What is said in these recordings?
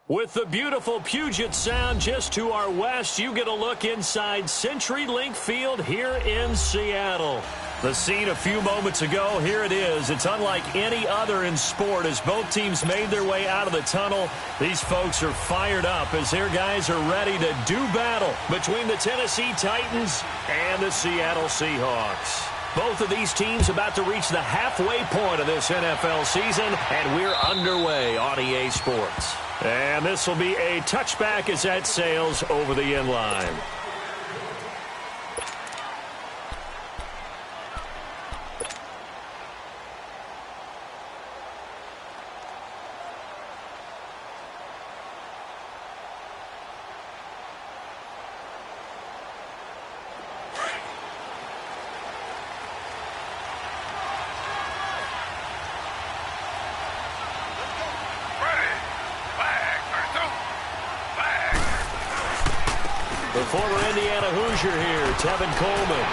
With the beautiful Puget Sound just to our west, you get a look inside CenturyLink Field here in Seattle. The scene a few moments ago, here it is. It's unlike any other in sport as both teams made their way out of the tunnel. These folks are fired up as their guys are ready to do battle between the Tennessee Titans and the Seattle Seahawks. Both of these teams about to reach the halfway point of this NFL season, and we're underway on EA Sports. And this will be a touchback as that sails over the end line. The former Indiana Hoosier here, Tevin Coleman.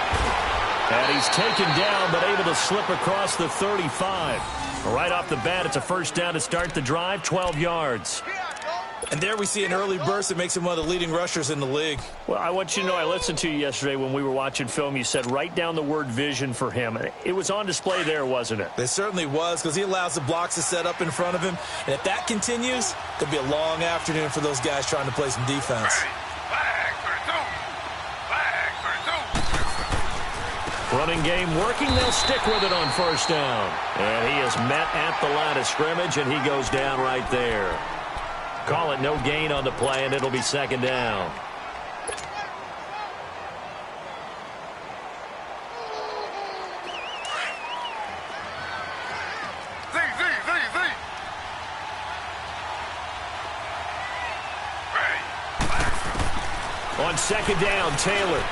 And he's taken down, but able to slip across the 35. Right off the bat, it's a first down to start the drive, 12 yards. And there we see an early burst that makes him one of the leading rushers in the league. Well, I want you to know, I listened to you yesterday when we were watching film. You said write down the word vision for him. It was on display there, wasn't it? It certainly was, because he allows the blocks to set up in front of him. And if that continues, it'll be a long afternoon for those guys trying to play some defense. Running game working. They'll stick with it on first down. And he is met at the line of scrimmage, and he goes down right there. Call it no gain on the play, and it'll be second down. On second down, Taylor.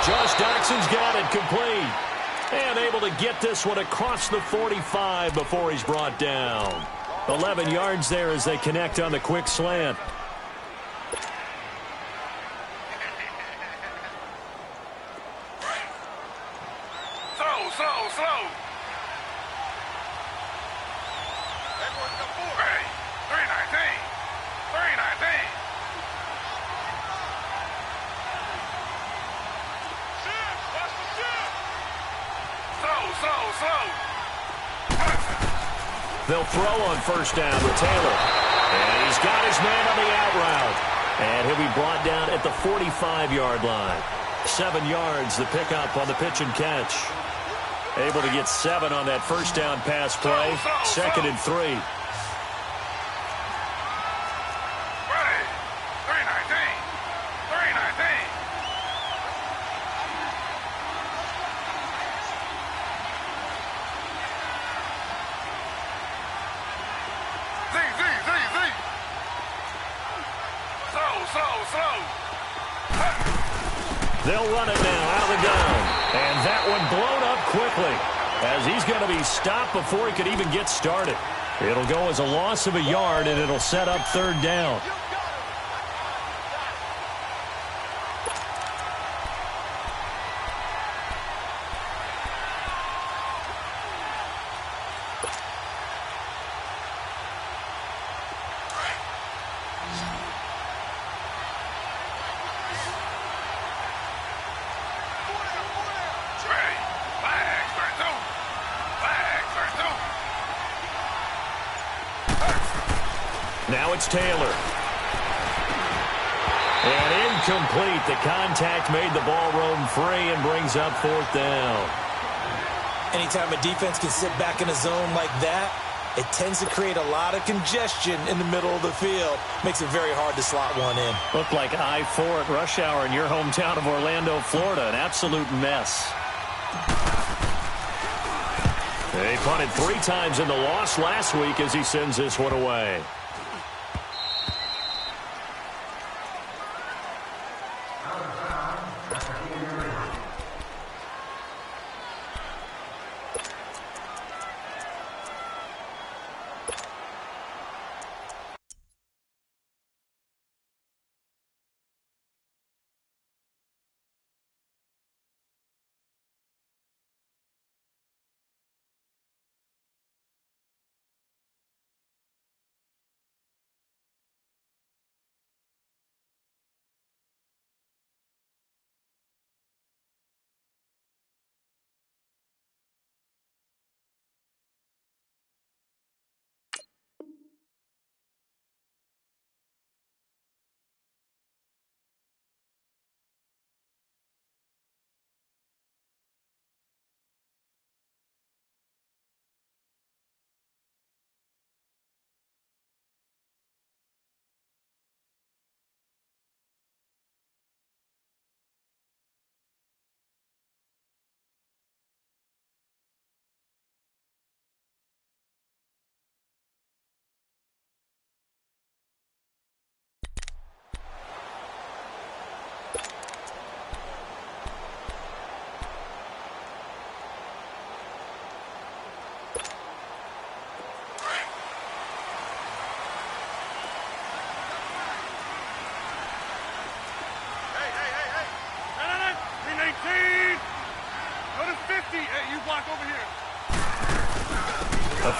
Josh Doxson's got it complete. And able to get this one across the 45 before he's brought down. 11 yards there as they connect on the quick slant. Slow. Hey, 319. Slow. They'll throw on first down with Taylor. And he's got his man on the out route. And he'll be brought down at the 45-yard line. 7 yards, the pickup on the pitch and catch. Able to get 7 on that first down pass play. Second and 3. They'll run it now out of the gun. And that one blown up quickly as he's going to be stopped before he could even get started. It'll go as a loss of a yard, and it'll set up third down. Now it's Taylor. And incomplete. The contact made the ball roam free and brings up fourth down. Anytime a defense can sit back in a zone like that, it tends to create a lot of congestion in the middle of the field. Makes it very hard to slot one in. Looked like I-4 at rush hour in your hometown of Orlando, Florida. An absolute mess. They punted 3 times in the loss last week as he sends this one away.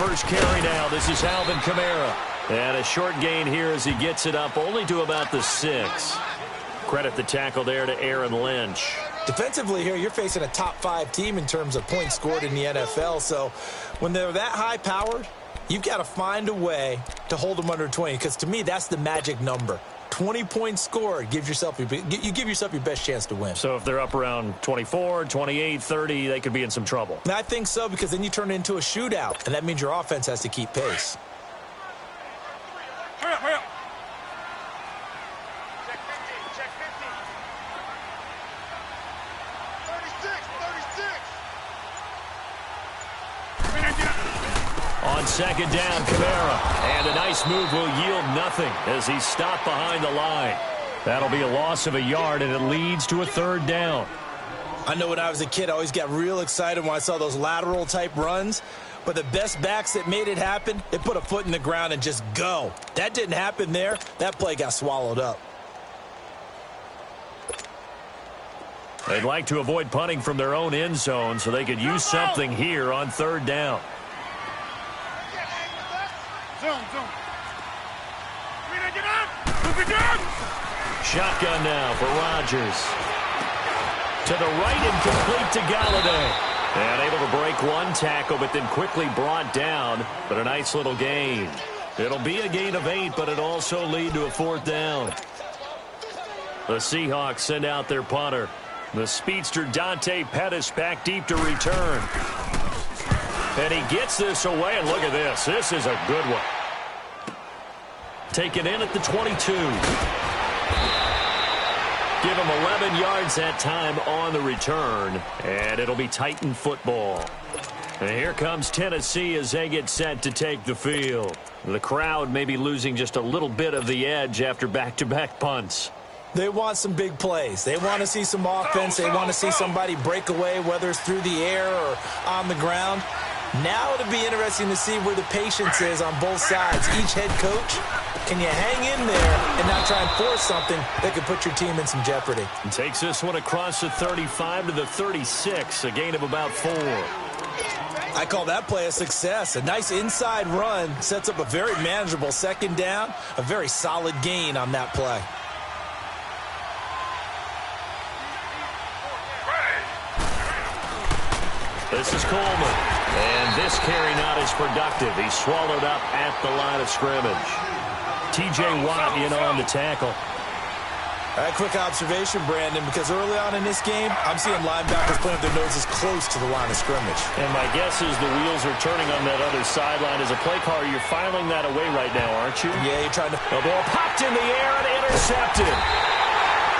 first carry now. This is Alvin Kamara. And a short gain here as he gets it up only to about the 6. Credit the tackle there to Aaron Lynch. Defensively here, you're facing a top-5 team in terms of points scored in the NFL. So when they're that high-powered, you've got to find a way to hold them under 20. Because to me, that's the magic number. 20 points scored, you give yourself your best chance to win. So if they're up around 24, 28, 30, they could be in some trouble. And I think so, because then you turn it into a shootout, and that means your offense has to keep pace. Hurry up, hurry up. Check 50. 36. On second down, Kamara. And a nice move will yield nothing as he's stopped behind the line. That'll be a loss of a yard, and it leads to a third down. I know when I was a kid, I always got real excited when I saw those lateral-type runs. But the best backs that made it happen, they put a foot in the ground and just go. That didn't happen there. That play got swallowed up. They'd like to avoid punting from their own end zone so they could use something here on third down. Shotgun now for Rodgers. To the right and complete to Galladay. And able to break one tackle, but then quickly brought down. But a nice little gain. It'll be a gain of 8, but it'll also lead to a fourth down. The Seahawks send out their punter. The speedster Dante Pettis back deep to return. And he gets this away, and look at this. This is a good one. Taken in at the 22. Give him 11 yards that time on the return, and it'll be Titan football. And here comes Tennessee as they get set to take the field. The crowd may be losing just a little bit of the edge after back-to-back punts. They want some big plays. They want to see some offense. They want to see somebody break away, whether it's through the air or on the ground. Now it'll be interesting to see where the patience is on both sides. Each head coach, can you hang in there and not try and force something that could put your team in some jeopardy? And takes this one across the 35 to the 36, a gain of about 4. I call that play a success. A nice inside run sets up a very manageable second down, a very solid gain on that play. This is Coleman. And this carry not as productive. He's swallowed up at the line of scrimmage. T.J. Watt in on the tackle. All right, quick observation, Brandon, because early on in this game, I'm seeing linebackers putting their noses close to the line of scrimmage. And my guess is the wheels are turning on that other sideline. As a play caller, you're filing that away right now, aren't you? Yeah, you're trying to... The ball popped in the air and intercepted.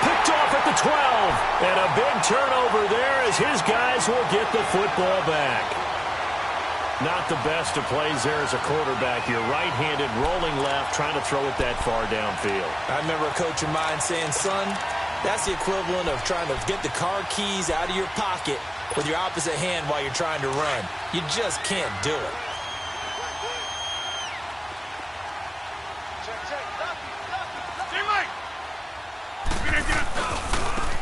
Picked off at the 12. And a big turnover there as his guys will get the football back. Not the best of plays there as a quarterback. You're right-handed, rolling left, trying to throw it that far downfield. I remember a coach of mine saying, son, that's the equivalent of trying to get the car keys out of your pocket with your opposite hand while you're trying to run. You just can't do it.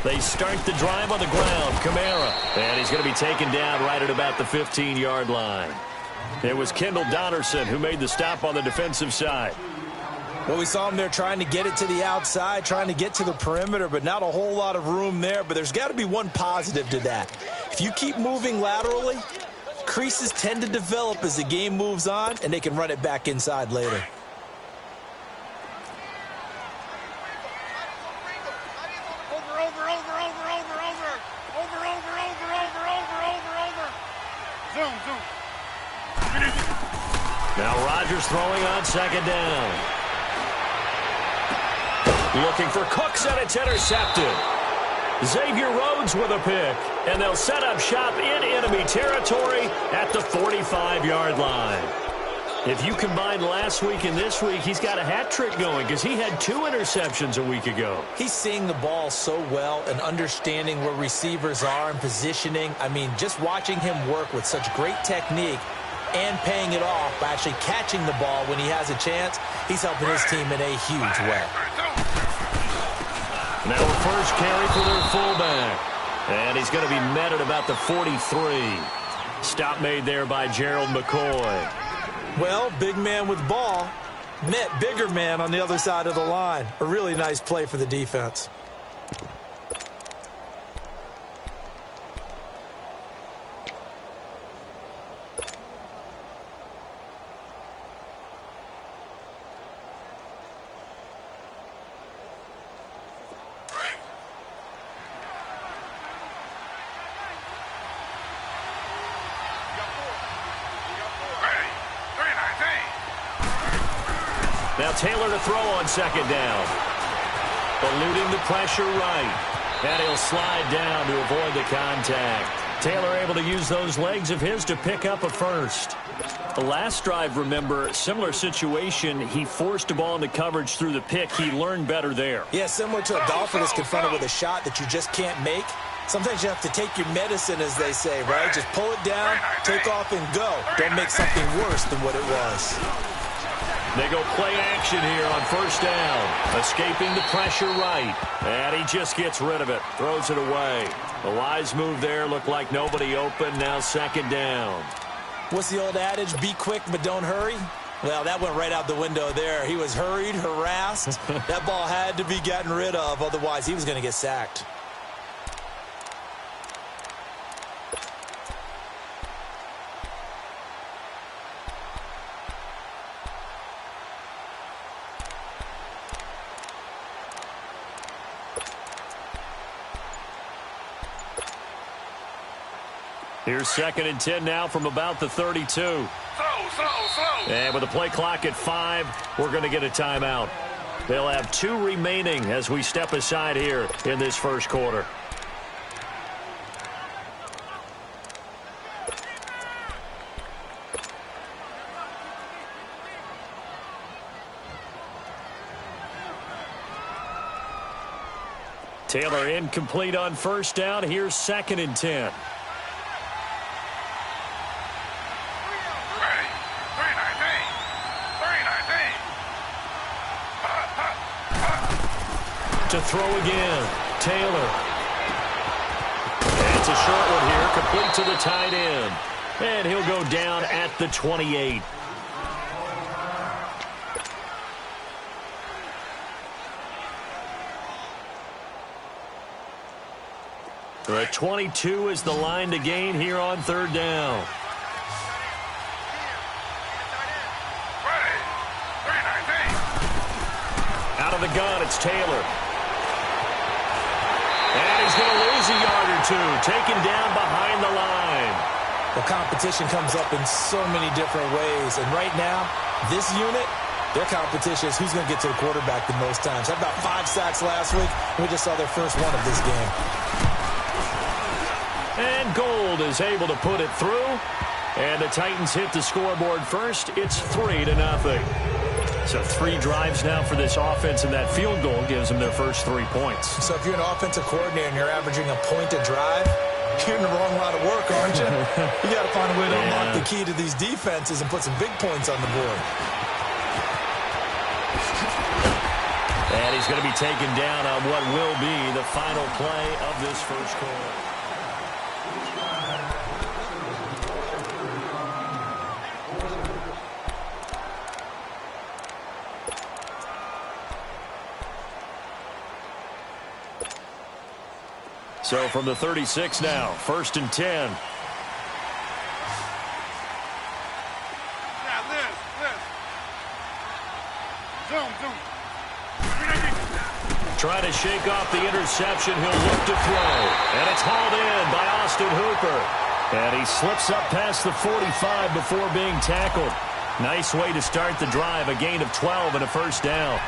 They start the drive on the ground. Kamara. And he's going to be taken down right at about the 15-yard line. It was Kendall Donnerson who made the stop on the defensive side. Well, we saw him there trying to get it to the outside, trying to get to the perimeter, but not a whole lot of room there. But there's got to be one positive to that. If you keep moving laterally, creases tend to develop as the game moves on, and they can run it back inside later. Now Rodgers throwing on second down. Looking for Cooks, and it's intercepted. Xavier Rhodes with a pick, and they'll set up shop in enemy territory at the 45-yard line. If you combine last week and this week, he's got a hat trick going because he had 2 interceptions a week ago. He's seeing the ball so well and understanding where receivers are and positioning. I mean, just watching him work with such great technique and paying it off by actually catching the ball when he has a chance, he's helping his team in a huge way. Now a first carry for their fullback. And he's going to be met at about the 43. Stop made there by Gerald McCoy. Well, big man with ball met bigger man on the other side of the line. A really nice play for the defense. Now Taylor to throw on second down. Eluding the pressure right. And he'll slide down to avoid the contact. Taylor able to use those legs of his to pick up a first. The last drive, remember, similar situation. He forced a ball into coverage through the pick. He learned better there. Yeah, similar to a golfer that's confronted with a shot that you just can't make. Sometimes you have to take your medicine, as they say, right? Just pull it down, take off, and go. Don't make something worse than what it was. They go play action here on first down. Escaping the pressure right. And he just gets rid of it. Throws it away. The wise move there. Looked like nobody open. Now second down. What's the old adage? Be quick, but don't hurry? Well, that went right out the window there. He was hurried, harassed. That ball had to be gotten rid of. Otherwise, he was going to get sacked. Here's second and 10 now from about the 32. And with the play clock at 5, we're going to get a timeout. They'll have 2 remaining as we step aside here in this first quarter. Taylor incomplete on first down. Here's second and 10. To throw again, Taylor. And it's a short one here, complete to the tight end. And he'll go down at the 28. The 22 is the line to gain here on third down. Out of the gun, it's Taylor. And he's going to lose a yard or two, taken down behind the line. Well, competition comes up in so many different ways. And right now, this unit, their competition is who's going to get to the quarterback the most times. Had about 5 sacks last week. We just saw their first one of this game. And Gold is able to put it through. And the Titans hit the scoreboard first. It's 3-0. So 3 drives now for this offense, and that field goal gives them their first 3 points. So if you're an offensive coordinator and you're averaging a point a drive, you're in the wrong line of work, aren't you? You got to find a way to unlock the key to these defenses and put some big points on the board. And he's going to be taken down on what will be the final play of this first quarter. So from the 36 now, first and 10. Trying to shake off the interception. He'll look to throw. And it's hauled in by Austin Hooper. And he slips up past the 45 before being tackled. Nice way to start the drive. A gain of 12 and a first down.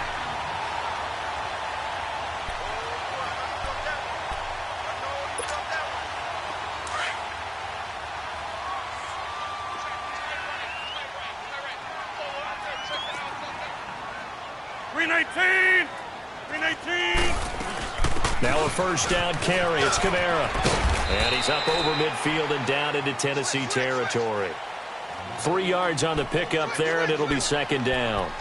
Now a first down carry. It's Kamara. And he's up over midfield and down into Tennessee territory. 3 yards on the pickup there, and it'll be second down.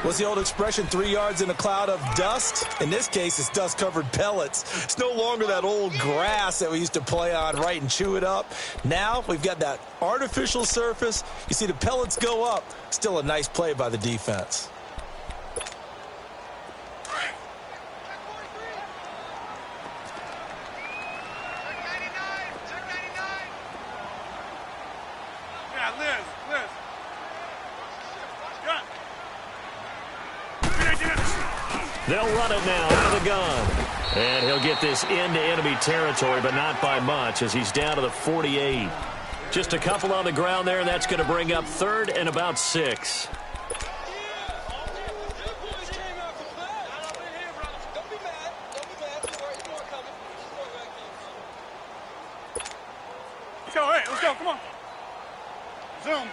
What's the old expression, 3 yards in a cloud of dust? In this case, it's dust-covered pellets. It's no longer that old grass that we used to play on, right, and chew it up. Now we've got that artificial surface. You see the pellets go up. Still a nice play by the defense. They'll run it now out of the gun. And he'll get this into enemy territory, but not by much as he's down to the 48. Just a couple on the ground there, and that's going to bring up 3rd and about 6. Let's go, hey, let's go, come on. Zoom.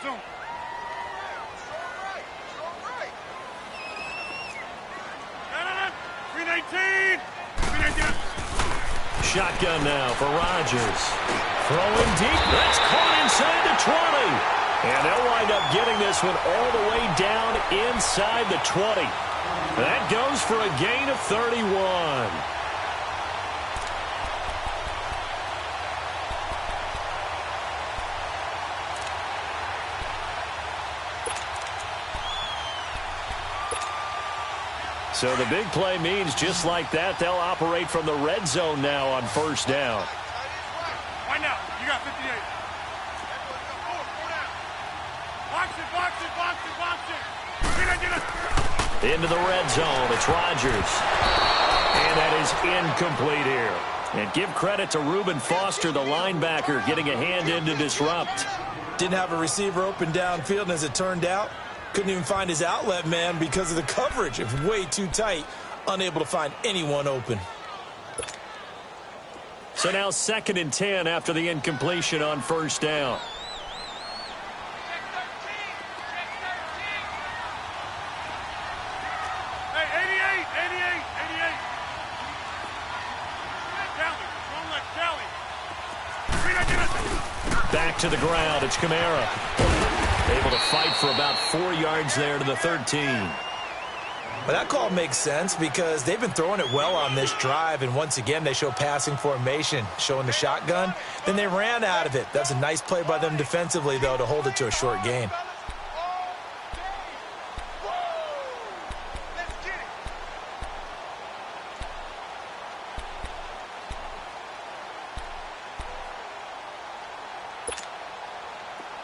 Shotgun now for Rodgers. Throwing deep. That's caught inside the 20. And they'll wind up getting this one all the way down inside the 20. That goes for a gain of 31. So the big play means just like that, they'll operate from the red zone now on 1st down. Right now, you got 58. Box it. Into the red zone, it's Rodgers. And that is incomplete here. And give credit to Reuben Foster, the linebacker, getting a hand in to disrupt. Didn't have a receiver open downfield, and as it turned out, couldn't even find his outlet man because of the coverage. It's way too tight, unable to find anyone open. So now 2nd and 10 after the incompletion on 1st down. Hey, 88. Back to the ground, it's Kamara. Able to fight for about 4 yards there to the 13. But that call makes sense because they've been throwing it well on this drive, and once again they show passing formation, showing the shotgun. Then they ran out of it. That's a nice play by them defensively, though, to hold it to a short gain.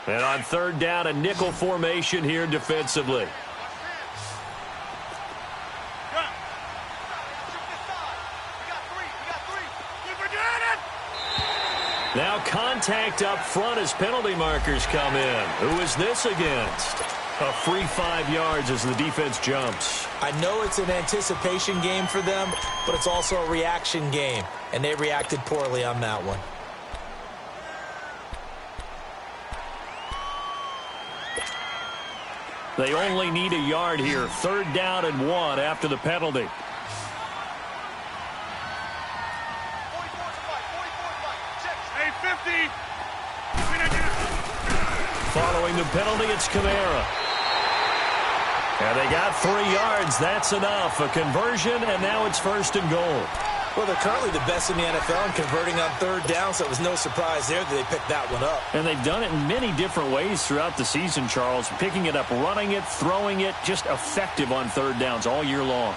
And on 3rd down, a nickel formation here defensively. Now contact up front as penalty markers come in. Who is this against? A free 5 yards as the defense jumps. I know it's an anticipation game for them, but it's also a reaction game, and they reacted poorly on that one. They only need a yard here. 3rd down and 1 after the penalty. Hey, 50. Following the penalty, it's Kamara. And they got 3 yards. That's enough. A conversion, and now it's 1st and goal. Well, they're currently the best in the NFL in converting on 3rd down, so it was no surprise there that they picked that one up. And they've done it in many different ways throughout the season, Charles. Picking it up, running it, throwing it, just effective on 3rd downs all year long.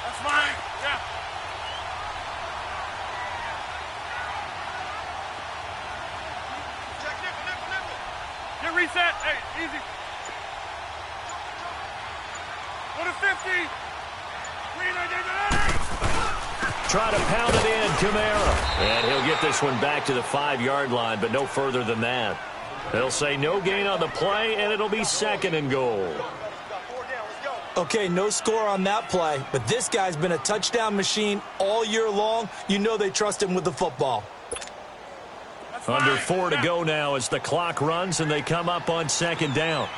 That's fine. Yeah. Check nipple. Get reset. Hey, easy. Go to 50. Try to pound it in, Kamara. And he'll get this one back to the 5-yard line, but no further than that. They'll say no gain on the play, and it'll be 2nd and goal. Okay, no score on that play, but this guy's been a touchdown machine all year long. You know they trust him with the football. Under 4 to go now as the clock runs, and they come up on 2nd down.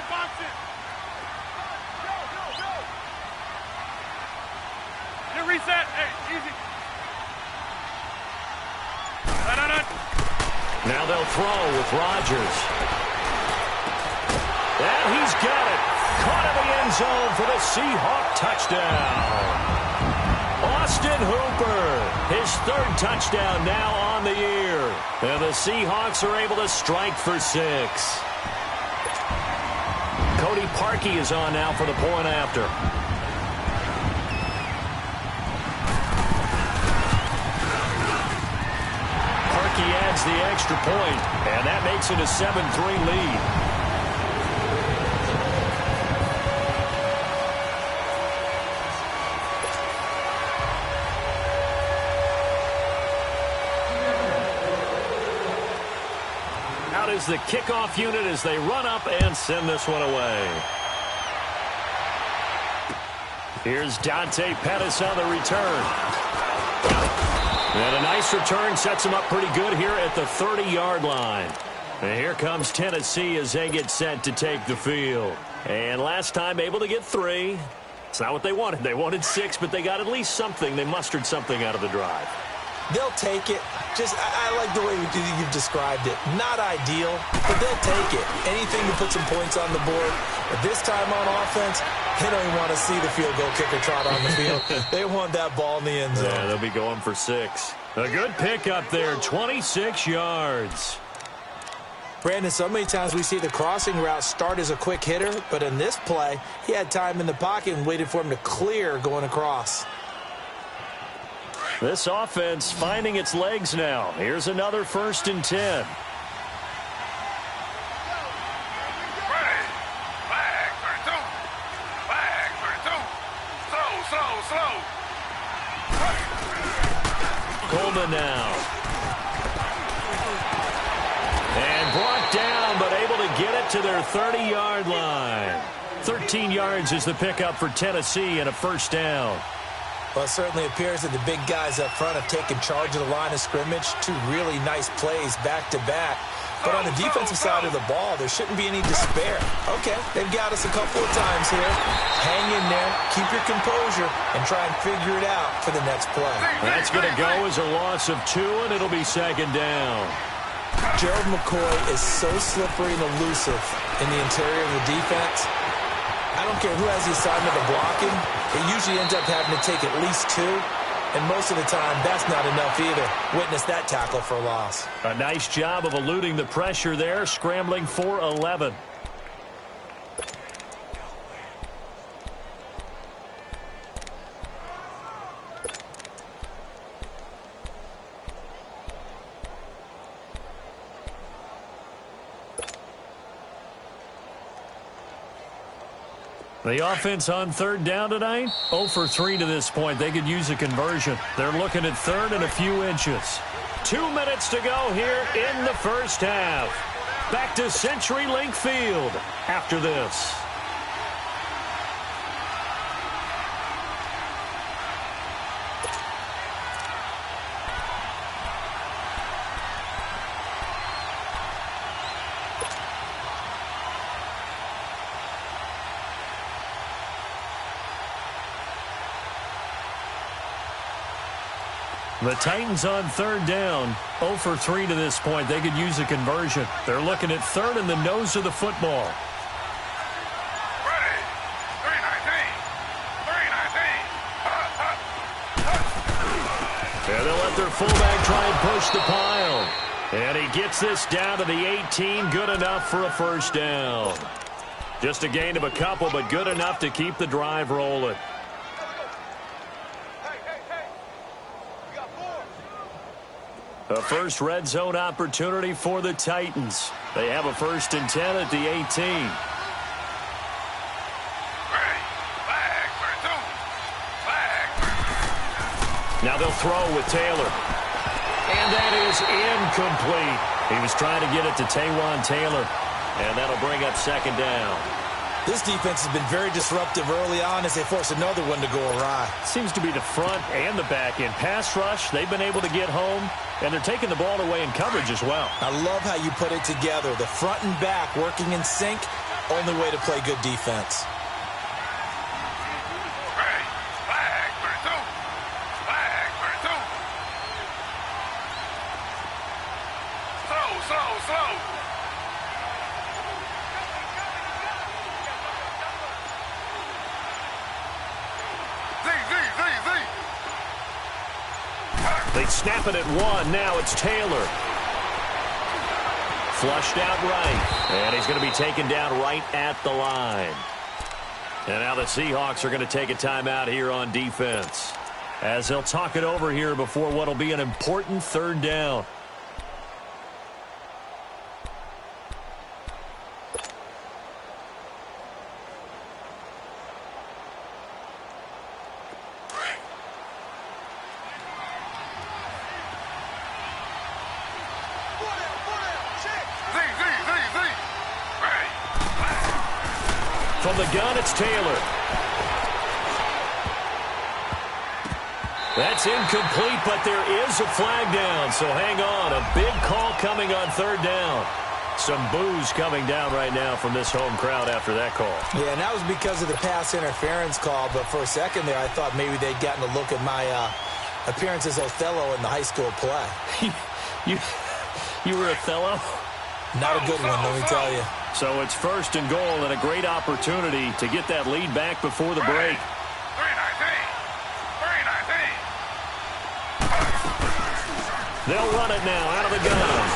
Box it. Reset. Hey, easy. Now they'll throw with Rodgers. And he's got it. Caught in the end zone for the Seahawk touchdown. Austin Hooper, his third touchdown now on the year. And the Seahawks are able to strike for 6. Cody Parkey is on now for the point after. Parkey adds the extra point, and that makes it a 7-3 lead. Is the kickoff unit as they run up and send this one away. Here's Dante Pettis on the return. And a nice return sets him up pretty good here at the 30-yard line. And here comes Tennessee as they get set to take the field. And last time able to get 3. It's not what they wanted. They wanted 6, but they got at least something. They mustered something out of the drive. They'll take it. I like the way you've described it. Not ideal, but they'll take it. Anything to put some points on the board. But this time on offense, they don't even want to see the field goal kicker trot on the field. They want that ball in the end zone. Yeah, they'll be going for 6. A good pick up there, 26 yards. Brandon, so many times we see the crossing route start as a quick hitter, but in this play, he had time in the pocket and waited for him to clear going across. This offense finding its legs now. Here's another 1st and 10. Coleman now. And brought down, but able to get it to their 30-yard line. 13 yards is the pickup for Tennessee and a 1st down. Well, it certainly appears that the big guys up front have taken charge of the line of scrimmage. 2 really nice plays back-to-back. But on the defensive side of the ball, there shouldn't be any despair. Okay, they've got us a couple of times here. Hang in there, keep your composure, and try and figure it out for the next play. That's going to go as a loss of 2, and it'll be 2nd down. Gerald McCoy is so slippery and elusive in the interior of the defense. I don't care who has the assignment of blocking. It usually ends up having to take at least 2. And most of the time, that's not enough either. Witness that tackle for a loss. A nice job of eluding the pressure there, scrambling for 11. The offense on 3rd down tonight, 0 for 3 to this point. They could use a conversion. They're looking at 3rd and a few inches. 2 minutes to go here in the 1st half. Back to CenturyLink Field after this. The Titans on 3rd down, 0 for 3 to this point. They could use a conversion. They're looking at 3rd and the nose of the football. Ready. 3-19. And they'll let their fullback try and push the pile. And he gets this down to the 18. Good enough for a 1st down. Just a gain of a couple, but good enough to keep the drive rolling. A first red zone opportunity for the Titans. They have a 1st and 10 at the 18. Now they'll throw with Taylor. And that is incomplete. He was trying to get it to Taywan Taylor. And that'll bring up 2nd down. This defense has been very disruptive early on as they force another one to go awry. Seems to be the front and the back end. Pass rush, they've been able to get home, and they're taking the ball away in coverage as well. I love how you put it together. The front and back working in sync, only way to play good defense. snap it at one. Now it's Taylor. Flushed out right. And he's going to be taken down right at the line. And now the Seahawks are going to take a timeout here on defense, as they'll talk it over here before what will be an important third down. From the gun, it's Taylor. That's incomplete, but there is a flag down, so hang on. A big call coming on third down. Some boos coming down right now from this home crowd after that call. Yeah, and that was because of the pass interference call, but for a second there I thought maybe they'd gotten a look at my appearance as Othello in the high school play. You were Othello? Not a good one, let me tell you. So it's first and goal and a great opportunity to get that lead back before the break. They'll run it now out of the gun.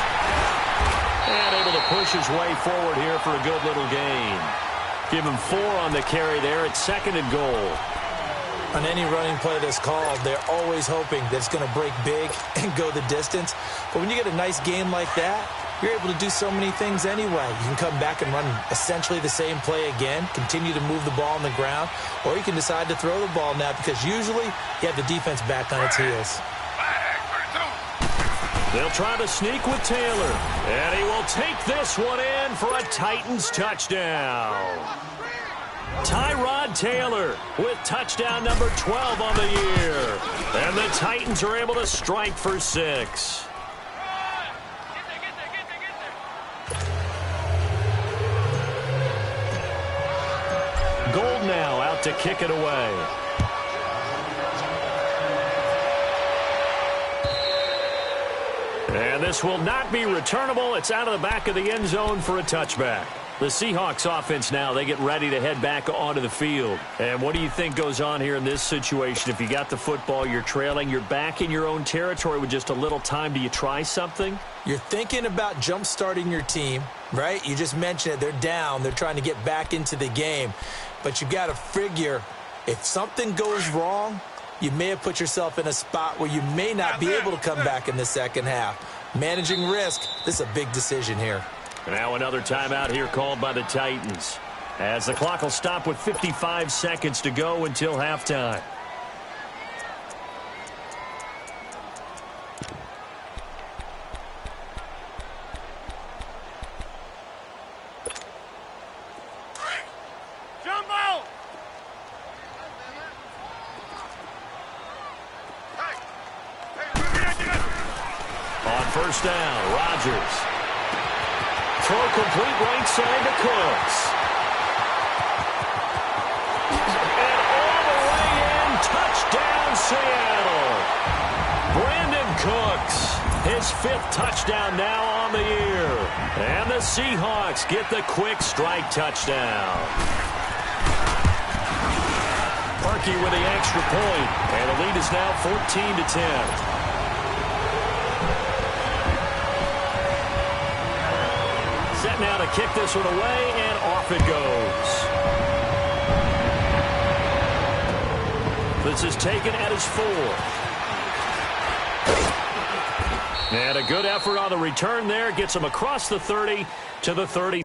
And able to push his way forward here for a good little gain. Give him 4 on the carry there. It's second and goal. On any running play that's called, they're always hoping that it's going to break big and go the distance. But when you get a nice game like that, you're able to do so many things anyway. You can come back and run essentially the same play again, continue to move the ball on the ground, or you can decide to throw the ball now because usually you have the defense back on its heels. They'll try to sneak with Taylor, and he will take this one in for a Titans touchdown. Tyrod Taylor with touchdown number 12 on the year. And the Titans are able to strike for 6. Gold now out to kick it away. And this will not be returnable. It's out of the back of the end zone for a touchback. The Seahawks offense now, they get ready to head back onto the field. And what do you think goes on here in this situation? If you got the football, you're trailing, you're back in your own territory with just a little time. Do you try something? You're thinking about jump-starting your team, right? You just mentioned it. They're down. They're trying to get back into the game. But you got to figure if something goes wrong, you may have put yourself in a spot where you may not be able to come back in the second half. Managing risk, this is a big decision here. Now another timeout here called by the Titans, as the clock will stop with 55 seconds to go until halftime. First down, Rodgers. Throw complete right side to Cooks. And all the way in, touchdown Seattle. Brandon Cooks, his 5th touchdown now on the year. And the Seahawks get the quick strike touchdown. Parkey with the extra point, and the lead is now 14-10. Set now to kick this one away, and off it goes. This is taken at his 4th. And a good effort on the return there. Gets him across the 30 to the 30.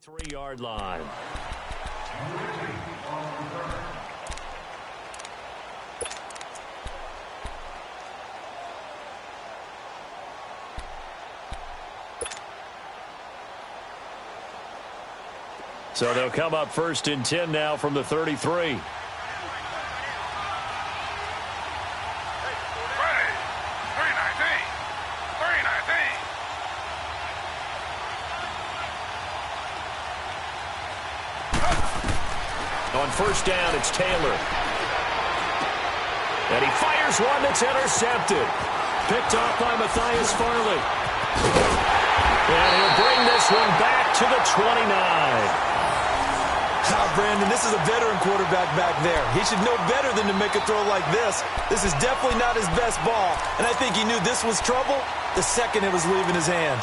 Three-yard line. So they'll come up 1st and 10 now from the 33. On first down, it's Taylor. And he fires one that's intercepted. Picked off by Matthias Farley. And he'll bring this one back to the 29. Brandon, this is a veteran quarterback back there. He should know better than to make a throw like this. This is definitely not his best ball, and I think he knew this was trouble the second it was leaving his hand.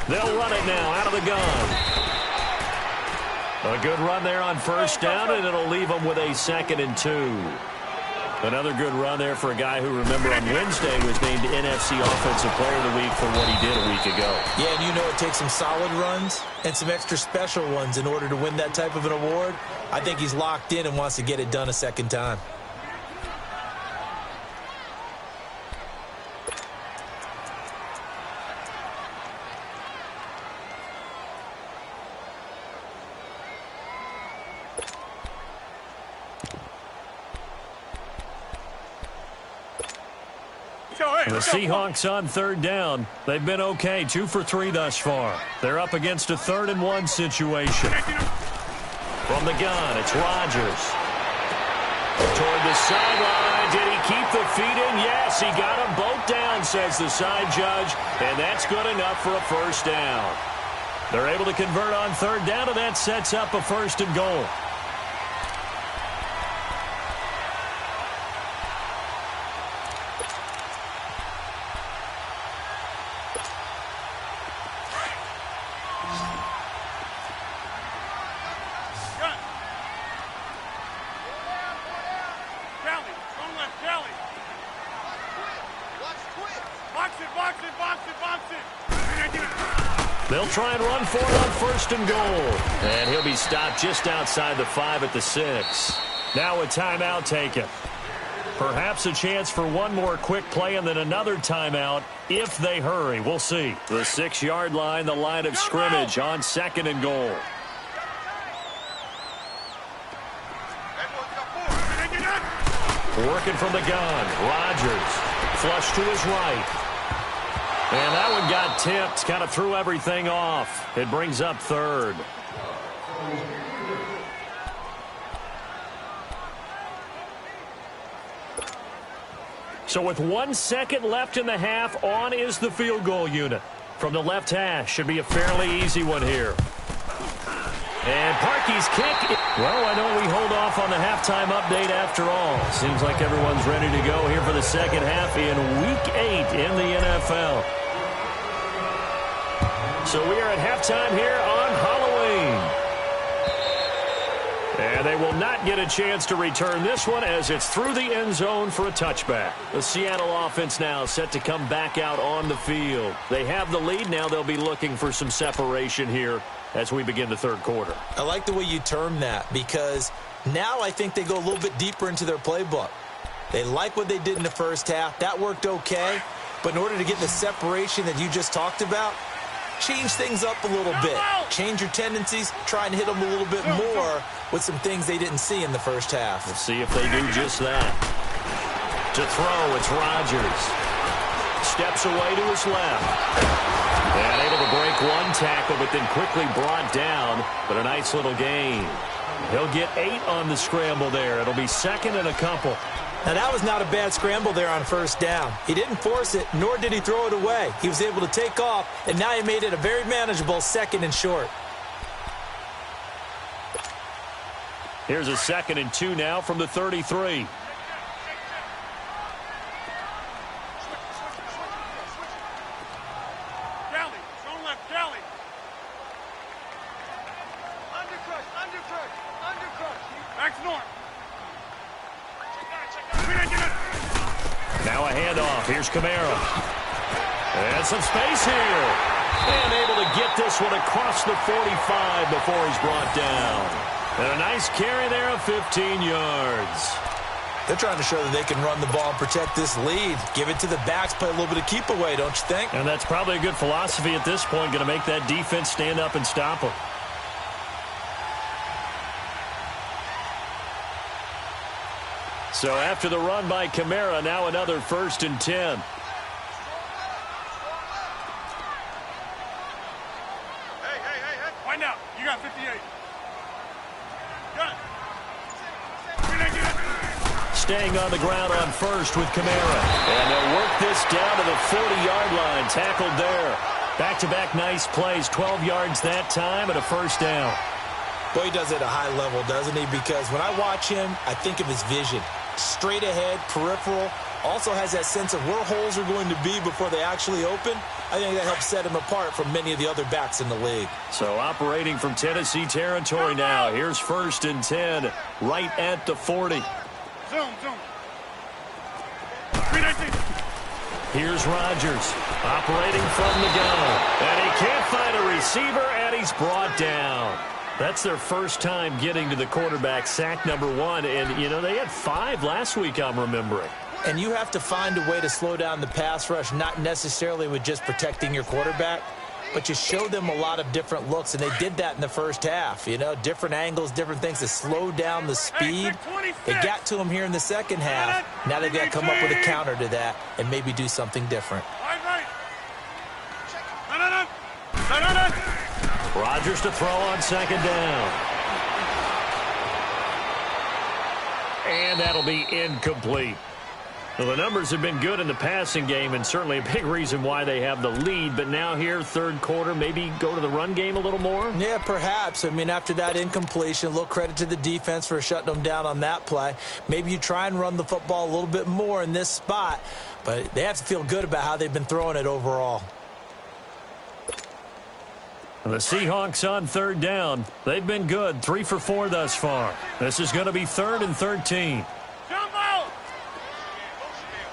They'll run it now out of the gun. A good run there on first down, and it'll leave them with a 2nd and 2. Another good run there for a guy who, remember, on Wednesday was named NFC Offensive Player of the Week for what he did a week ago. Yeah, and you know it takes some solid runs and some extra special ones in order to win that type of an award. I think he's locked in and wants to get it done a second time. The Seahawks on third down. They've been okay, 2 for 3 thus far. They're up against a 3rd and 1 situation. From the gun, it's Rodgers. Toward the sideline. Did he keep the feet in? Yes, he got them both down, says the side judge. And that's good enough for a first down. They're able to convert on third down, and that sets up a 1st and goal. They'll try and run for it on 1st and goal. And he'll be stopped just outside the 5 at the 6. Now a timeout taken. Perhaps a chance for one more quick play and then another timeout if they hurry. We'll see. The 6-yard line, the line of scrimmage on 2nd and goal. Working from the gun. Rodgers. Flush to his right. And that one got tipped. Kind of threw everything off. It brings up 3rd. So with 1 second left in the half, on is the field goal unit. From the left hash, should be a fairly easy one here. And Parkey's kick. Well, why don't we hold off on the halftime update after all? Seems like everyone's ready to go here for the second half in Week 8 in the NFL. So we are at halftime here on Halloween. And they will not get a chance to return this one as it's through the end zone for a touchback. The Seattle offense now set to come back out on the field. They have the lead. Now they'll be looking for some separation here as we begin the 3rd quarter. I like the way you term that because now I think they go a little bit deeper into their playbook. They like what they did in the first half. That worked okay. But in order to get the separation that you just talked about, change things up a little bit. Change your tendencies. Try and hit them a little bit more with some things they didn't see in the first half. We'll see if they do just that. To throw, it's Rodgers. Steps away to his left. And able to break one tackle, but then quickly brought down. But a nice little gain. He'll get 8 on the scramble there. It'll be 2nd and a couple. Now, that was not a bad scramble there on first down. He didn't force it, nor did he throw it away. He was able to take off, and now he made it a very manageable 2nd and short. Here's a 2nd and 2 now from the 33. Now a handoff. Here's Kamara. And some space here. And able to get this one across the 45 before he's brought down. And a nice carry there of 15 yards. They're trying to show that they can run the ball and protect this lead. Give it to the backs, play a little bit of keep away, don't you think? And that's probably a good philosophy at this point, going to make that defense stand up and stop them. So after the run by Kamara, now another 1st and 10. Hey. Wind out. You got 58. Got it. Staying on the ground on 1st with Kamara. And they'll work this down to the 40-yard line. Tackled there. Back-to-back nice plays. 12 yards that time and a 1st down. Boy, he does it at a high level, doesn't he? Because when I watch him, I think of his vision. Straight ahead, peripheral, also has that sense of where holes are going to be before they actually open. I think that helps set him apart from many of the other backs in the league. So operating from Tennessee territory now. Here's 1st and 10, right at the 40. Zoom. 319. Here's Rodgers operating from the gun. And he can't find a receiver, and he's brought down. That's their first time getting to the quarterback, sack number 1. And, you know, they had 5 last week, I'm remembering. And you have to find a way to slow down the pass rush, not necessarily with just protecting your quarterback, but you show them a lot of different looks, and they did that in the first half. You know, different angles, different things to slow down the speed. They got to him here in the second half. Now they've got to come up with a counter to that and maybe do something different. Right. Rodgers to throw on 2nd down. And that'll be incomplete. Well, the numbers have been good in the passing game and certainly a big reason why they have the lead. But now here, 3rd quarter, maybe go to the run game a little more? Yeah, perhaps. I mean, after that incompletion, a little credit to the defense for shutting them down on that play. Maybe you try and run the football a little bit more in this spot. But they have to feel good about how they've been throwing it overall. The Seahawks on 3rd down. They've been good, 3 for 4 thus far. This is going to be 3rd and 13. Jump out.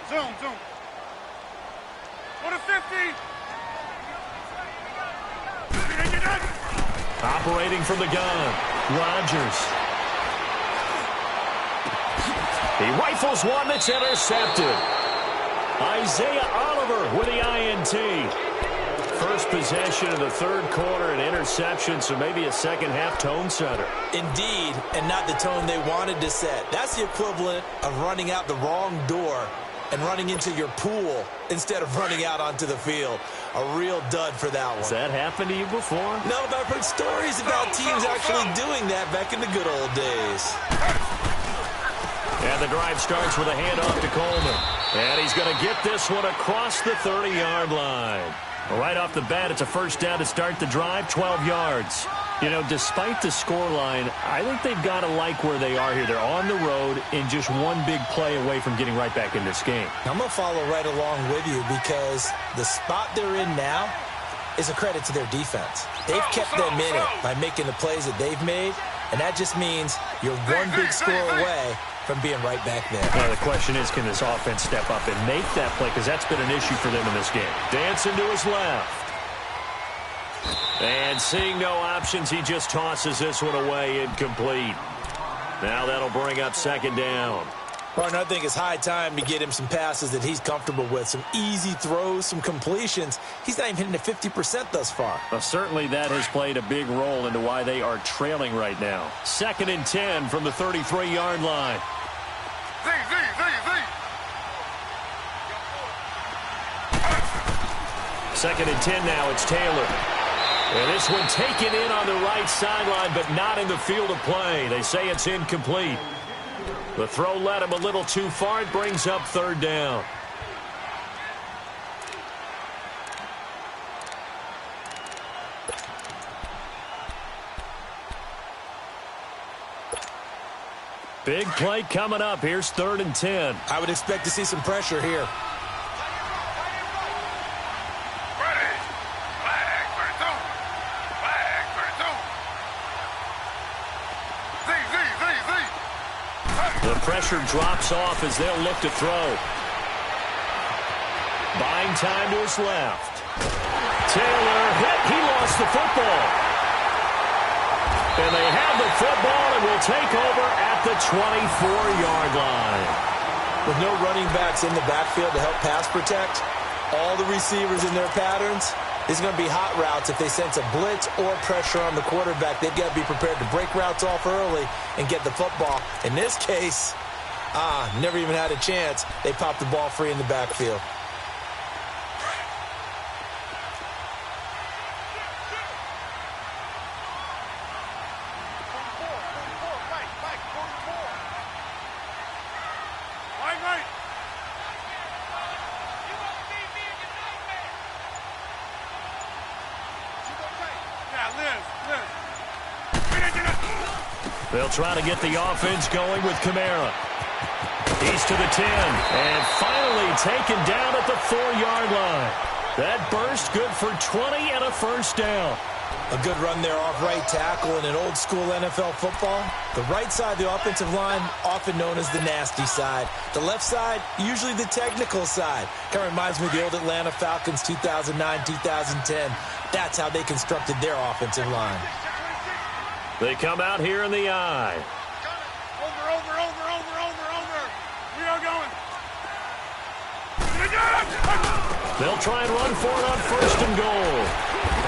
Zoom. Go to 50. Operating from the gun, Rodgers. He rifles one that's intercepted. Isaiah Oliver with the INT. First possession of the 3rd quarter, an interception, so maybe a second-half tone setter. Indeed, and not the tone they wanted to set. That's the equivalent of running out the wrong door and running into your pool instead of running out onto the field. A real dud for that one. Has that happened to you before? No, but I've heard stories about teams actually doing that back in the good old days. And the drive starts with a handoff to Coleman. And he's going to get this one across the 30-yard line. Right off the bat, it's a 1st down to start the drive, 12 yards. You know, despite the scoreline, I think they've got to like where they are here. They're on the road and just one big play away from getting right back in this game. I'm going to follow right along with you because the spot they're in now is a credit to their defense. They've kept them in it by making the plays that they've made, and that just means you're one big score away from being right back there. Now, the question is, can this offense step up and make that play? Because that's been an issue for them in this game. Dancing to his left. And seeing no options, he just tosses this one away, incomplete. Now that'll bring up 2nd down. Martin, I think it's high time to get him some passes that he's comfortable with. Some easy throws, some completions. He's not even hitting at 50% thus far. Well, certainly that has played a big role into why they are trailing right now. 2nd and 10 from the 33-yard line. 2nd and 10 now. It's Taylor. And this one taken in on the right sideline, but not in the field of play. They say it's incomplete. The throw led him a little too far. It brings up 3rd down. Big play coming up. Here's 3rd and 10. I would expect to see some pressure here. The pressure drops off as they'll look to throw. Buying time to his left. Taylor hit. He lost the football. And they have the football and will take over at the 24-yard line. With no running backs in the backfield to help pass protect, all the receivers in their patterns, it's going to be hot routes if they sense a blitz or pressure on the quarterback. They've got to be prepared to break routes off early and get the football. In this case, never even had a chance. They popped the ball free in the backfield. They'll try to get the offense going with Kamara. He's to the 10, and finally taken down at the 4-yard line. That burst good for 20 and a first down. A good run there off right tackle in an old-school NFL football. The right side of the offensive line, often known as the nasty side. The left side, usually the technical side. Kind of reminds me of the old Atlanta Falcons 2009-2010. That's how they constructed their offensive line. They come out here in the eye. Over. We are going. They'll try and run for it on first and goal.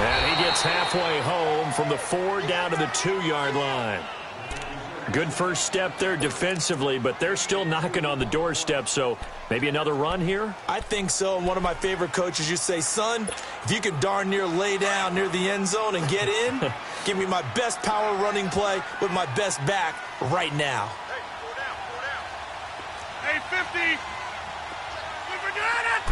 And he gets halfway home from the 4 down to the 2-yard line. Good first step there defensively, but they're still knocking on the doorstep, so maybe another run here? I think so. And one of my favorite coaches used to say, son, if you can darn near lay down near the end zone and get in, give me my best power running play with my best back right now. Hey, four down. Hey, 50. We forgot it.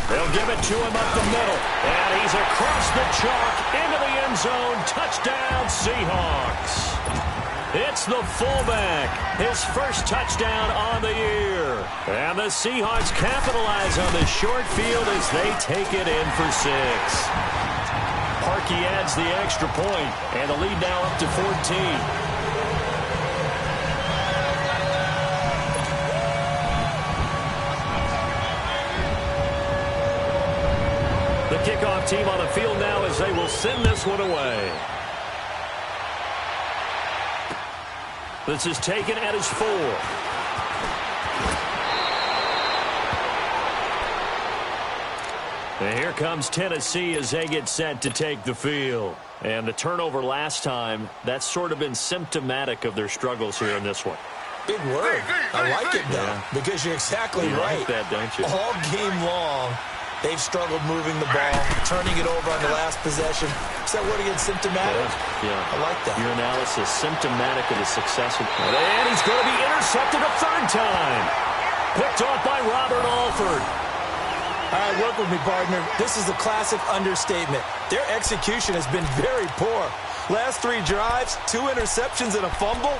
They'll give it to him up the middle. And he's across the chalk into the end zone. Touchdown, Seahawks. It's the fullback, his first touchdown on the year. And the Seahawks capitalize on the short field as they take it in for 6. Parkey adds the extra point, and the lead now up to 14. The kickoff team on the field now as they will send this one away. This is taken at his 4. And here comes Tennessee as they get set to take the field. And the turnover last time, that's sort of been symptomatic of their struggles here in this one. Big word. I like it, though, because you're exactly right. You like that, don't you? All game long, they've struggled moving the ball, turning it over on the last possession. Is that word again, symptomatic? Yeah. I like that. Your analysis, symptomatic of the success. And he's going to be intercepted a 3rd time. Picked off by Robert Alford. All right, work with me, partner. This is a classic understatement. Their execution has been very poor. Last 3 drives, 2 interceptions and a fumble.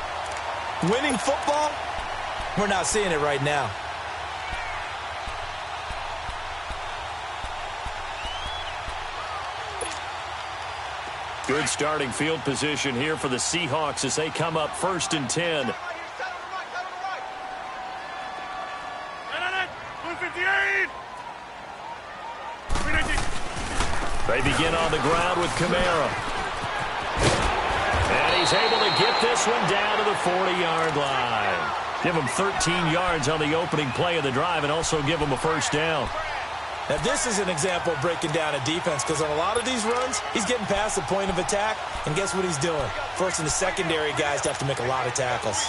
Winning football? We're not seeing it right now. Good starting field position here for the Seahawks as they come up 1st and 10. They begin on the ground with Kamara. And he's able to get this one down to the 40-yard line. Give him 13 yards on the opening play of the drive and also give him a first down. Now, this is an example of breaking down a defense because on a lot of these runs, he's getting past the point of attack, and guess what he's doing? Forcing the secondary guys to have to make a lot of tackles.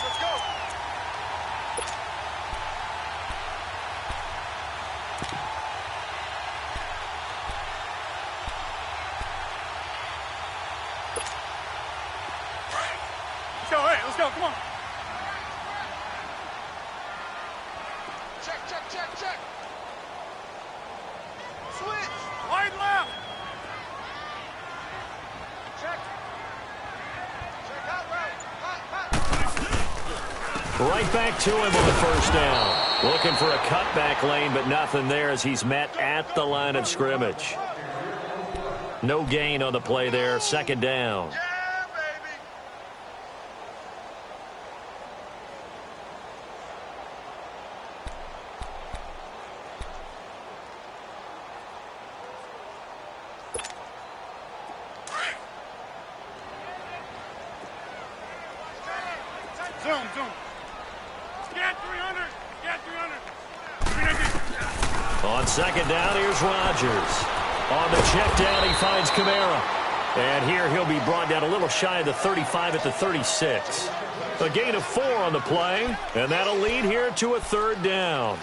Let's go, come on. Check. Switch. Wide left. Check out right. Right back to him on the first down. Looking for a cutback lane, but nothing there as he's met at the line of scrimmage. No gain on the play there. 2nd down. Zoom, zoom. Scat 300. Scat 300. On second down, here's Rodgers. On the check down, he finds Kamara. And here he'll be brought down a little shy of the 35 at the 36. A gain of 4 on the play, and that'll lead here to a third down.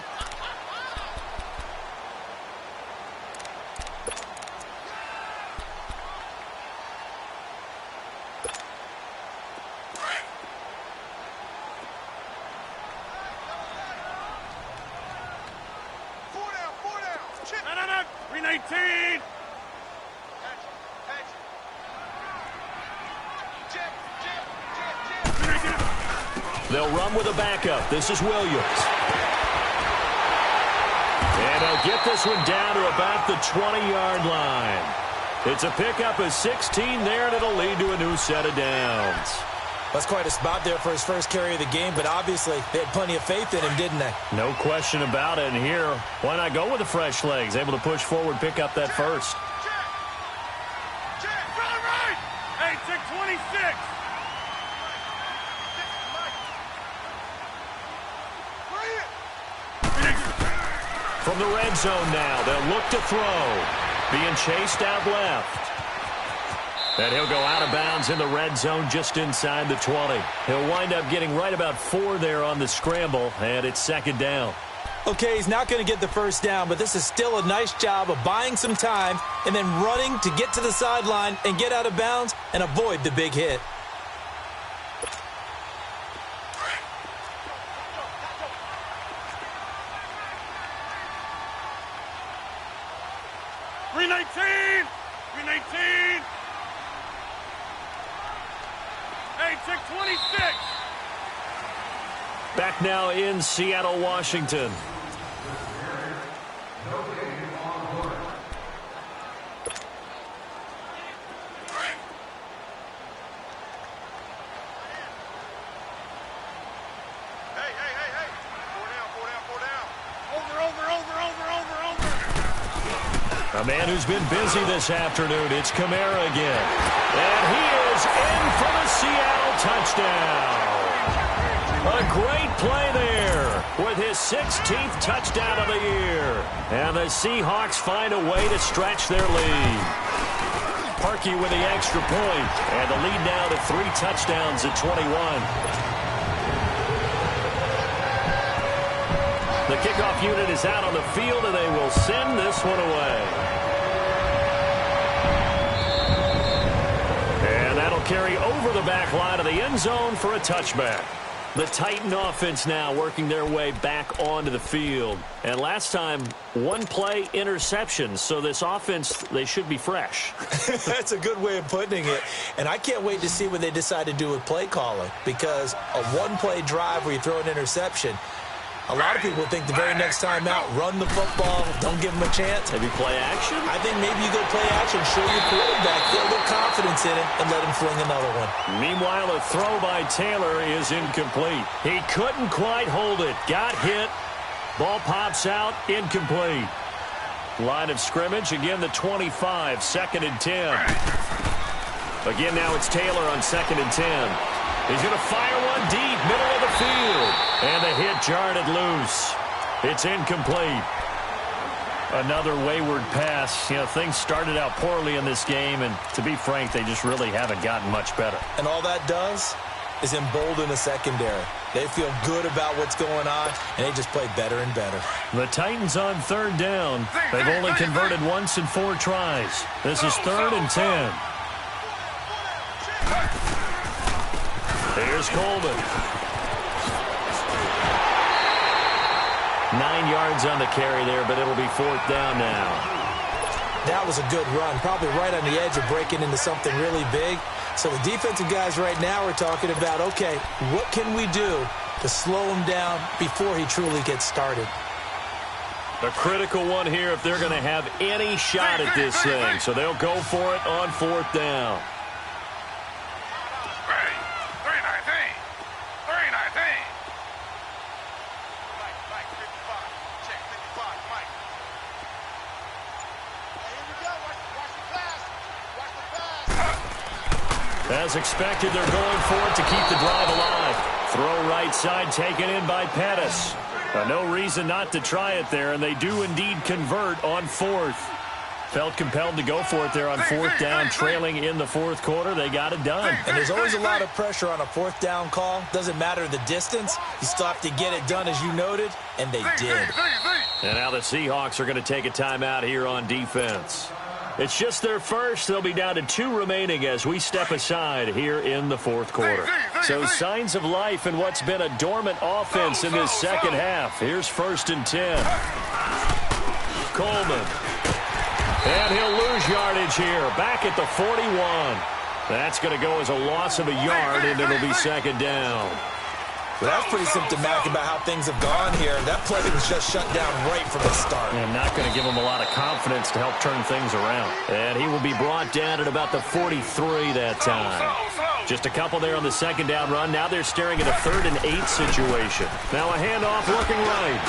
They'll run with a backup. This is Williams. And they'll get this one down to about the 20-yard line. It's a pickup of 16 there, and it'll lead to a new set of downs. That's quite a spot there for his first carry of the game, but obviously they had plenty of faith in him, didn't they? No question about it. And here, why not go with the fresh legs? Able to push forward, pick up that first. Right. Hey, check 26. From the red zone now, they'll look to throw. Being chased out left. And he'll go out of bounds in the red zone just inside the 20. He'll wind up getting right about 4 there on the scramble, and it's second down. Okay, he's not going to get the first down, but this is still a nice job of buying some time and then running to get to the sideline and get out of bounds and avoid the big hit. Back now in Seattle, Washington. A man who's been busy this afternoon. It's Kamara again. And he is in for the Seattle touchdown. A great play there with his 16th touchdown of the year. And the Seahawks find a way to stretch their lead. Parkey with the extra point. And the lead now to 3 touchdowns at 21. The kickoff unit is out on the field, and they will send this one away. And that'll carry over the back line of the end zone for a touchback. The Titan offense now working their way back onto the field. And last time, 1 play interception. So this offense, they should be fresh. That's a good way of putting it. And I can't wait to see what they decide to do with play calling. Because a 1-play drive where you throw an interception, a lot of people think the very next time out, run the football, don't give them a chance. Maybe play action? I think maybe you go play action, show your quarterback, feel a little confidence in it, and let him fling another one. Meanwhile, a throw by Taylor is incomplete. He couldn't quite hold it. Got hit. Ball pops out, incomplete. Line of scrimmage, again the 25, 2nd and 10. Again, now it's Taylor on 2nd and 10. He's going to fire one deep, middle of the field. And the hit jarred it loose. It's incomplete. Another wayward pass. You know, things started out poorly in this game, and to be frank, they just really haven't gotten much better. And all that does is embolden the secondary. They feel good about what's going on, and they just play better and better. The Titans on 3rd down. They've only converted once in 4 tries. This is 3rd and 10. Here's Coleman. 9 yards on the carry there, but it'll be 4th down now. That was a good run, probably right on the edge of breaking into something really big. So the defensive guys right now are talking about, okay, what can we do to slow him down before he truly gets started? A critical one here if they're going to have any shot at this thing. So they'll go for it on 4th down. As expected, they're going for it to keep the drive alive. Throw right side taken in by Pettis. No reason not to try it there, and they do indeed convert on fourth. Felt compelled to go for it there on fourth down, trailing in the fourth quarter. They got it done. And there's always a lot of pressure on a fourth down call. Doesn't matter the distance. You still have to get it done, as you noted, and they did. And now the Seahawks are going to take a timeout here on defense. It's just their first. They'll be down to 2 remaining as we step aside here in the fourth quarter. So signs of life in what's been a dormant offense in this second half. Here's 1st and 10. Coleman. And he'll lose yardage here. Back at the 41. That's going to go as a loss of a yard, and it'll be 2nd down. Well, that's pretty symptomatic about how things have gone here. That play was just shut down right from the start. And not going to give him a lot of confidence to help turn things around. And he will be brought down at about the 43 that time. Just a couple there on the 2nd down run. Now they're staring at a 3rd and 8 situation. Now a handoff looking right.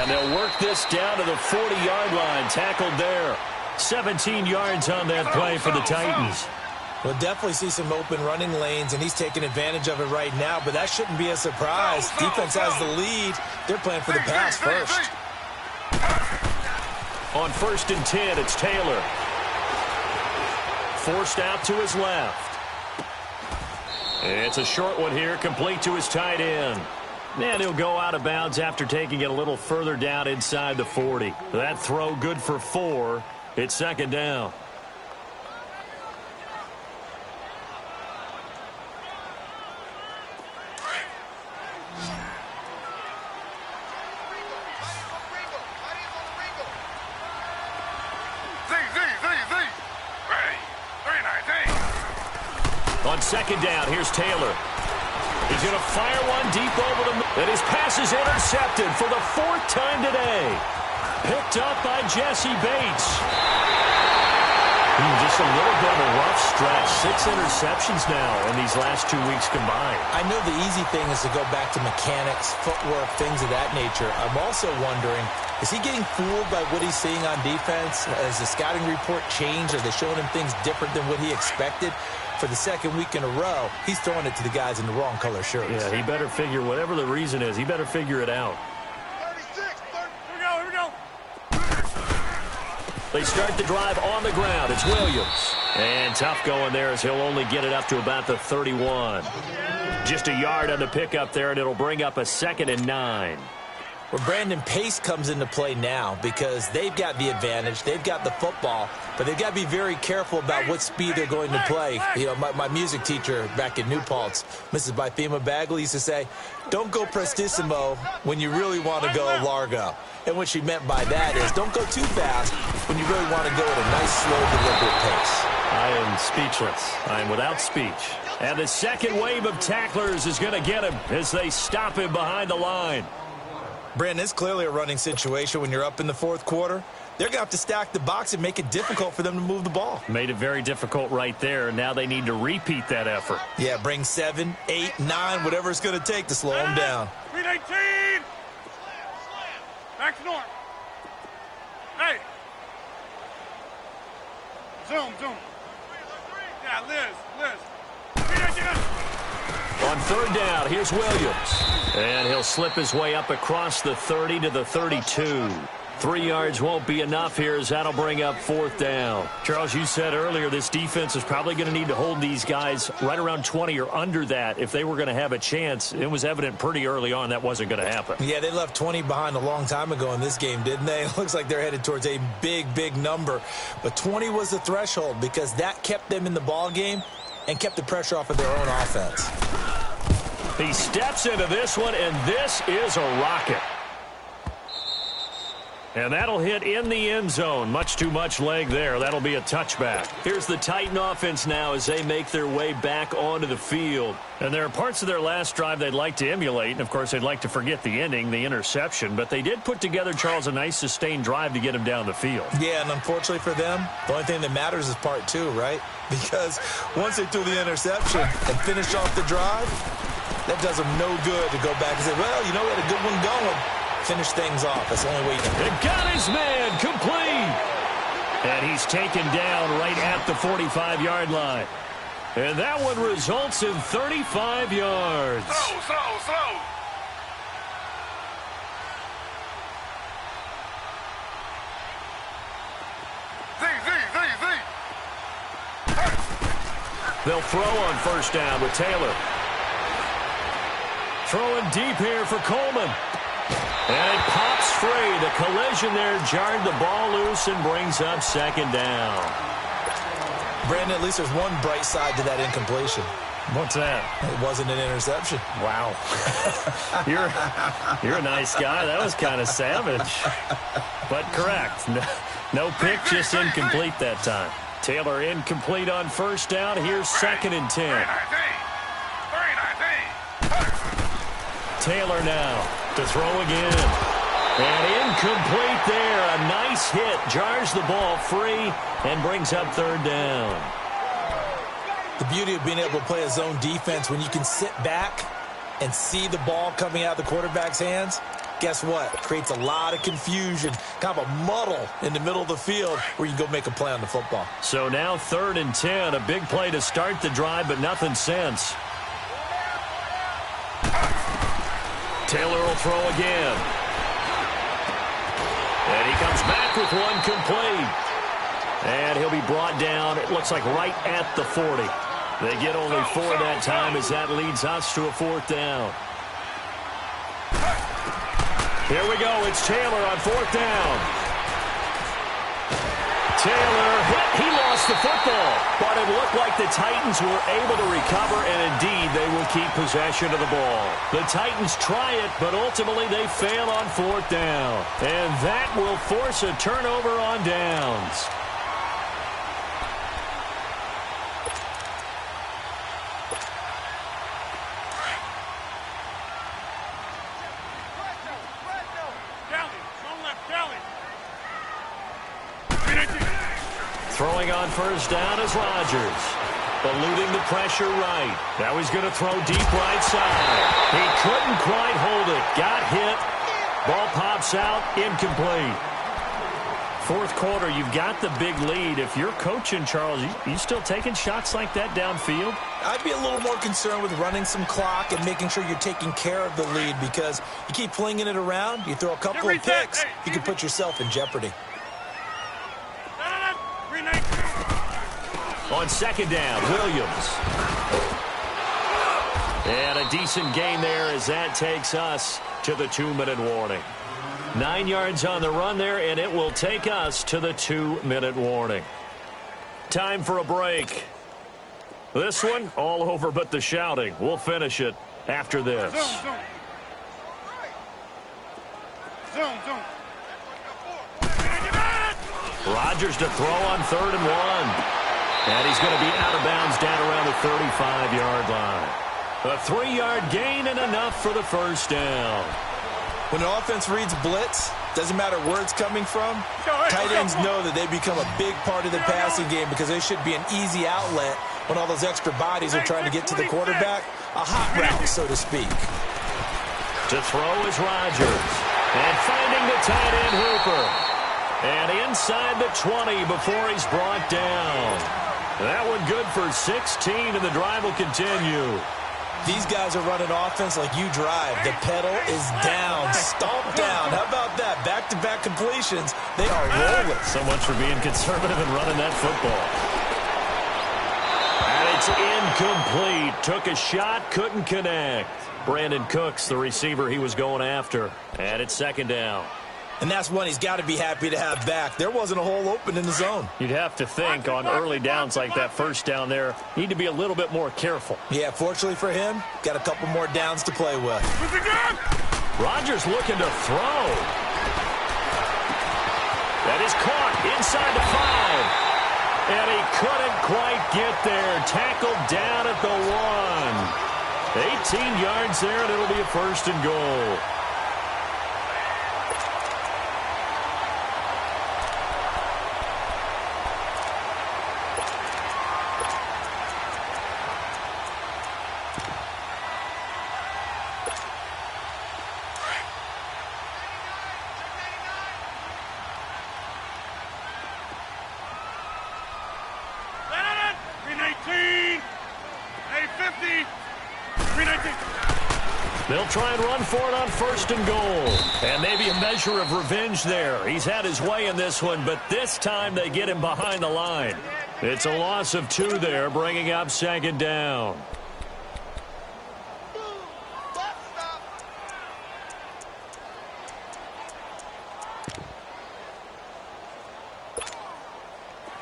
And they'll work this down to the 40-yard line. Tackled there. 17 yards on that play for the Titans. We'll definitely see some open running lanes, and he's taking advantage of it right now, but that shouldn't be a surprise. Defense has the lead. They're playing for the pass first. On 1st and 10, it's Taylor. Forced out to his left. It's a short one here, complete to his tight end. And he'll go out of bounds after taking it a little further down inside the 40. That throw good for 4. It's 2nd down. On 2nd down, here's Taylor. He's going to fire one deep over the middle. And his pass is intercepted for the 4th time today. Picked up by Jesse Bates. Just a little bit of a rough stretch. 6 interceptions now in these last 2 weeks combined. I know the easy thing is to go back to mechanics, footwork, things of that nature. I'm also wondering, is he getting fooled by what he's seeing on defense? Has the scouting report changed? Are they showing him things different than what he expected? For the 2nd week in a row, he's throwing it to the guys in the wrong color shirts. Yeah, he better figure, whatever the reason is, he better figure it out. 36, here we go. They start the drive on the ground. It's Williams. And tough going there as he'll only get it up to about the 31. Just a yard on the pickup there, and it'll bring up a 2nd and 9. Well, Brandon, pace comes into play now because they've got the advantage. They've got the football, but they've got to be very careful about what speed they're going to play. You know, my music teacher back in New Paltz, Mrs. Bythema Bagley, used to say, don't go prestissimo when you really want to go largo. And what she meant by that is don't go too fast when you really want to go at a nice, slow, deliberate pace. I am speechless. I am without speech. And the 2nd wave of tacklers is going to get him as they stop him behind the line. Brandon, it's clearly a running situation when you're up in the 4th quarter. They're going to have to stack the box and make it difficult for them to move the ball. Made it very difficult right there. Now they need to repeat that effort. Yeah, bring 7, 8, 9, whatever it's going to take to slow them down. 18. Back to north. Hey. Zoom. Yeah, Liz. On 3rd down, here's Williams. And he'll slip his way up across the 30 to the 32. 3 yards won't be enough here as that'll bring up 4th down. Charles, you said earlier this defense is probably going to need to hold these guys right around 20 or under that if they were going to have a chance. It was evident pretty early on that wasn't going to happen. Yeah, they left 20 behind a long time ago in this game, didn't they? It looks like they're headed towards a big number. But 20 was the threshold because that kept them in the ball game and kept the pressure off of their own offense. He steps into this one, and this is a rocket. And that'll hit in the end zone. Much too much leg there. That'll be a touchback. Here's the Titan offense now as they make their way back onto the field. And there are parts of their last drive they'd like to emulate. And, of course, they'd like to forget the ending, the interception. But they did put together, Charles, a nice sustained drive to get him down the field. Yeah, and unfortunately for them, the only thing that matters is part 2, right? Because once they threw the interception and finished off the drive, that does them no good to go back and say, well, you know, we had a good one going. Finish things off. That's the only way you can. It got his man complete. And he's taken down right at the 45-yard line. And that one results in 35 yards. Slow. They'll throw on first down with Taylor. Throwing deep here for Coleman. And it pops free. The collision there jarred the ball loose and brings up second down. Brandon, at least there's one bright side to that incompletion. What's that? It wasn't an interception. Wow. You're a nice guy. That was kind of savage. But correct. No pick, just incomplete that time. Taylor incomplete on first down. Here's 2nd and 10. Taylor now to throw again. And incomplete there. A nice hit. Jars the ball free and brings up 3rd down. The beauty of being able to play a zone defense when you can sit back and see the ball coming out of the quarterback's hands, guess what? It creates a lot of confusion, kind of a muddle in the middle of the field where you go make a play on the football. So now 3rd and 10. A big play to start the drive, but nothing since. Taylor will throw again. And he comes back with one complete. And he'll be brought down, it looks like right at the 40. They get only 4 that time as that leads us to a 4th down. Here we go. It's Taylor on 4th down. Taylor hit. He lost the football. But it looked like the Titans were able to recover, and indeed they will keep possession of the ball. The Titans try it, but ultimately they fail on 4th down. And that will force a turnover on downs. Throwing on first down is Rodgers. Eluding the pressure right. Now he's going to throw deep right side. He couldn't quite hold it. Got hit. Ball pops out. Incomplete. 4th quarter, you've got the big lead. If you're coaching, Charles, you still taking shots like that downfield? I'd be a little more concerned with running some clock and making sure you're taking care of the lead, because you keep flinging it around, you throw a couple of picks, you can put yourself in jeopardy. On 2nd down, Williams. And a decent gain there as that takes us to the 2-minute warning. 9 yards on the run there, and it will take us to the 2-minute warning. Time for a break. This one, all over but the shouting. We'll finish it after this. Zone. Rodgers to throw on 3rd and 1. And he's going to be out of bounds down around the 35-yard line. A 3-yard gain and enough for the first down. When an offense reads blitz, doesn't matter where it's coming from, tight ends know that they become a big part of the passing game because they should be an easy outlet when all those extra bodies are trying to get to the quarterback. A hot route, so to speak. To throw is Rodgers. And finding the tight end Hooper. And inside the 20 before he's brought down. That one good for 16, and the drive will continue. These guys are running offense like you drive. The pedal is down, stomp down. How about that? Back-to-back completions. They are rolling. So much for being conservative and running that football. And it's incomplete. Took a shot, couldn't connect. Brandon Cooks, the receiver he was going after. And it's 2nd down. And that's one he's got to be happy to have back. There wasn't a hole open in the zone. You'd have to think on early downs like that first down there, need to be a little bit more careful. Yeah, fortunately for him, got a couple more downs to play with. Rodgers looking to throw. That is caught inside the 5. And he couldn't quite get there. Tackled down at the 1. 18 yards there, and it'll be a 1st and goal. They'll try and run for it on 1st and goal. And maybe a measure of revenge there. He's had his way in this one, but this time they get him behind the line. It's a loss of 2 there, bringing up 2nd down.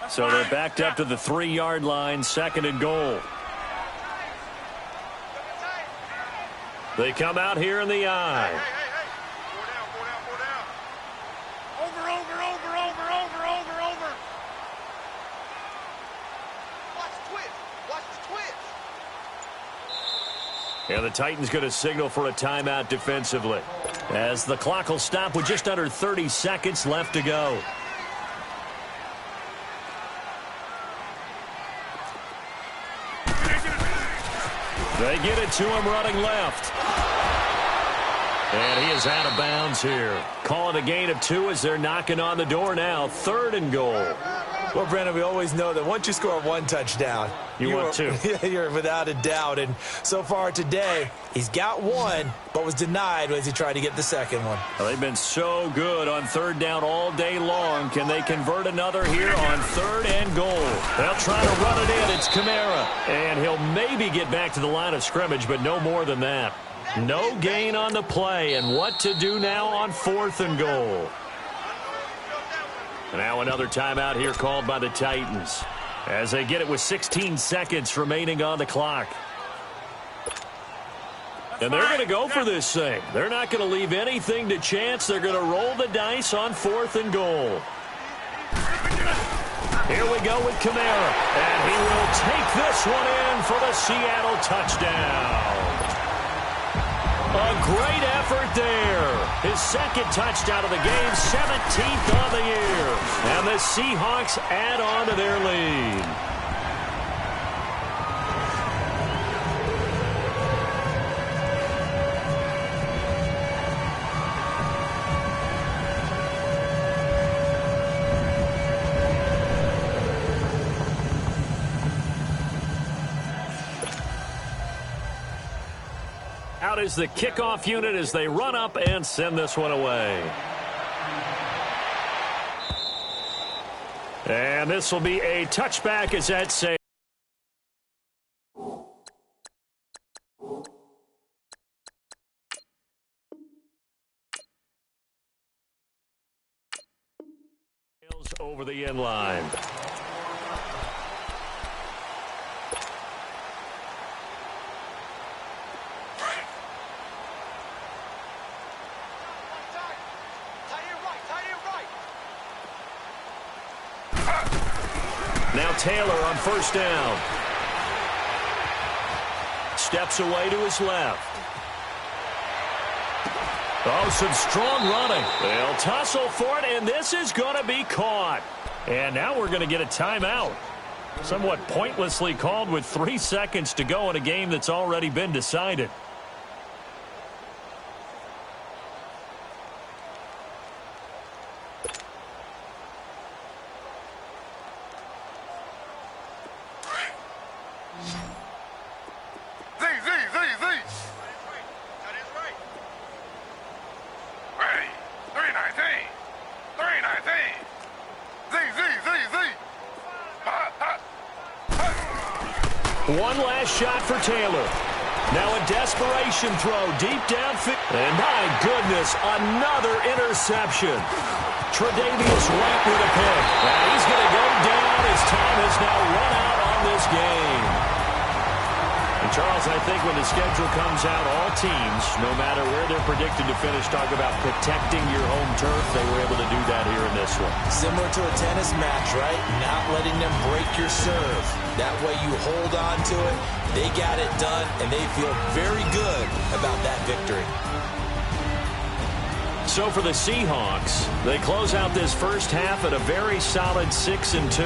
So they're backed up to the 3-yard line, 2nd and goal. They come out here in the eye. Hey. 4 down. Over. Watch the twitch. And the Titans going to signal for a timeout defensively, as the clock will stop with just under 30 seconds left to go. They get it to him running left. And he is out of bounds here. Calling a gain of 2 as they're knocking on the door now. 3rd and goal. Well, Brandon, we always know that once you score 1 touchdown, want 2. You're without a doubt. And so far today, he's got 1, but was denied as he tried to get the 2nd one. Well, they've been so good on 3rd down all day long. Can they convert another here on 3rd and goal? They'll try to run it in. It's Kamara. And he'll maybe get back to the line of scrimmage, but no more than that. No gain on the play. And what to do now on 4th and goal? Now another timeout here called by the Titans, as they get it with 16 seconds remaining on the clock. And they're going to go for this thing. They're not going to leave anything to chance. They're going to roll the dice on 4th and goal. Here we go with Kamara. And he will take this one in for the Seattle touchdown. A great effort there. His 2nd touchdown of the game, 17th of the year. And the Seahawks add on to their lead. Out is the kickoff unit as they run up and send this one away. And this will be a touchback as that saves. Over the end line. Now Taylor on 1st down. Steps away to his left. Oh, some strong running. They'll tussle for it, and this is going to be caught. And now we're going to get a timeout. Somewhat pointlessly called with 3 seconds to go in a game that's already been decided. One last shot for Taylor. Now a desperation throw deep downfield. And my goodness, another interception. Tre'Davious White with a pick. And he's going to go down as time has now run out on this game. And Charles, I think when the schedule comes out, all teams, no matter where they're predicted to finish, talk about protecting your home turf. They were able to do that here in this one. Similar to a tennis match, right? Not letting them break your serve. That way you hold on to it. They got it done, and they feel very good about that victory. So for the Seahawks, they close out this first half at a very solid 6-2.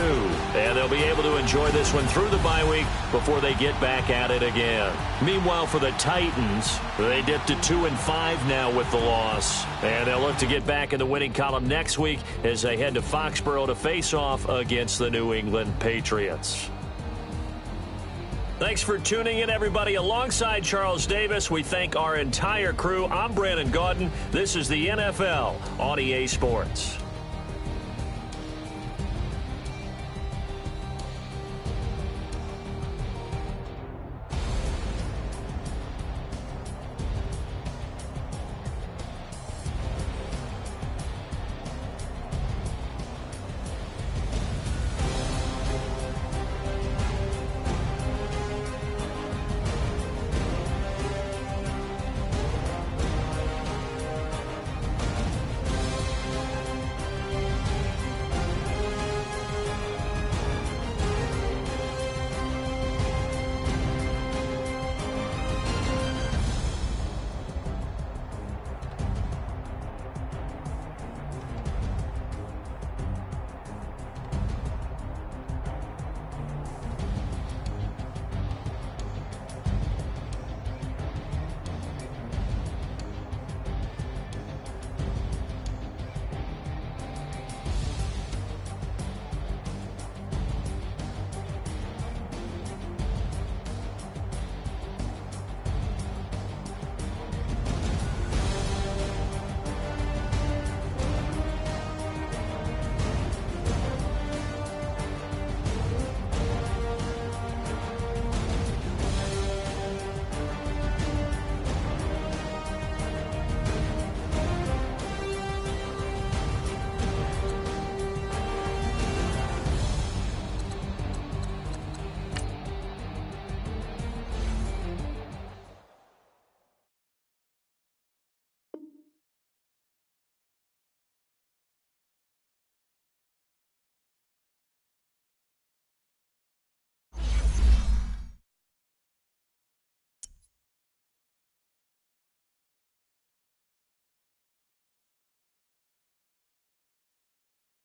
And they'll be able to enjoy this one through the bye week before they get back at it again. Meanwhile, for the Titans, they dipped to 2-5 now with the loss. And they'll look to get back in the winning column next week as they head to Foxborough to face off against the New England Patriots. Thanks for tuning in, everybody. Alongside Charles Davis, we thank our entire crew. I'm Brandon Gaudin. This is the NFL on EA Sports.